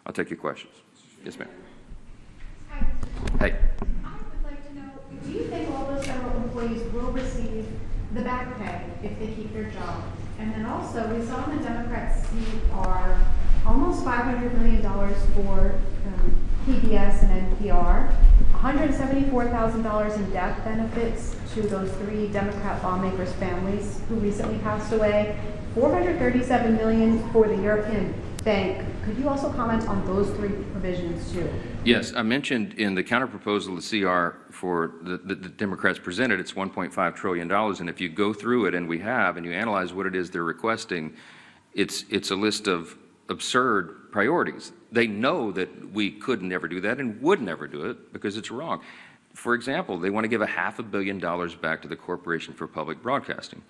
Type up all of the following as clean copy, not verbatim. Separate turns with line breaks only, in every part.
I'll take your questions. Yes, ma'am.
Hi.
Hey.
I would like to know, do you think all those federal employees will receive the back pay if they keep their job? And then also, we saw in the Democrats' CR almost $500 million for PBS and NPR, $174,000 in death benefits to those 3 Democrat lawmakers' families who recently passed away, $437 million for the European Bank. Could you also comment on those 3 provisions too?
Yes, I mentioned in the counterproposal, the CR for the Democrats presented, it's $1.5 trillion. And if you go through it, and we have, and you analyze what it is they're requesting, it's a list of absurd priorities. They know that we could never do that and would never do it because it's wrong. For example, they want to give $500 million back to the Corporation for Public Broadcasting.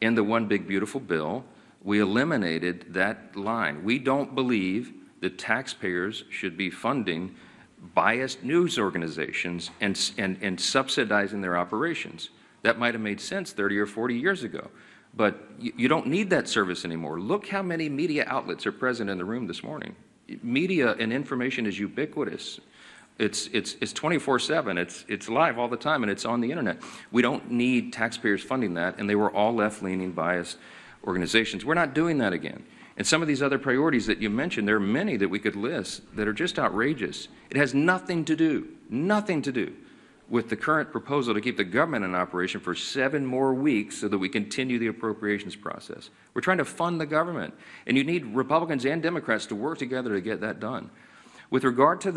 In the One Big Beautiful Bill, we eliminated that line. We don't believe that taxpayers should be funding biased news organizations and subsidizing their operations. That might have made sense 30 or 40 years ago, but you don't need that service anymore. Look how many media outlets are present in the room this morning. Media and information is ubiquitous. It's 24/7. It's live all the time, and it's on the internet. We don't need taxpayers funding that, and they were all left-leaning, biased organizations. We're not doing that again. And some of these other priorities that you mentioned, there are many that we could list that are just outrageous. It has nothing to do with the current proposal to keep the government in operation for 7 more weeks so that we continue the appropriations process. We're trying to fund the government, and you need Republicans and Democrats to work together to get that done. With regard to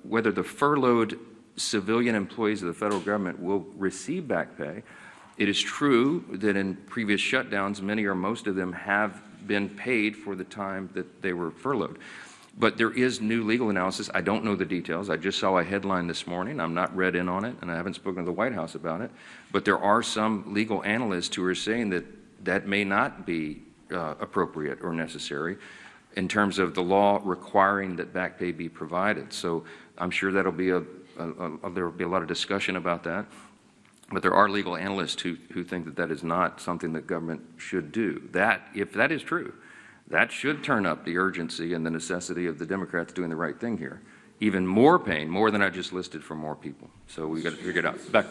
whether the furloughed civilian employees of the federal government will receive back pay, it is true that in previous shutdowns, many or most of them have been paid for the time that they were furloughed. But there is new legal analysis. I don't know the details. I just saw a headline this morning. I'm not read in on it, and I haven't spoken to the White House about it. But there are some legal analysts who are saying that that may not be appropriate or necessary in terms of the law requiring that back pay be provided. So I'm sure that'll be there will be a lot of discussion about that. But there are legal analysts who think that that is not something that government should do. That, if that is true, that should turn up the urgency and the necessity of the Democrats doing the right thing here. Even more pain, more than I just listed, for more people. So we got to figure it out. Back row.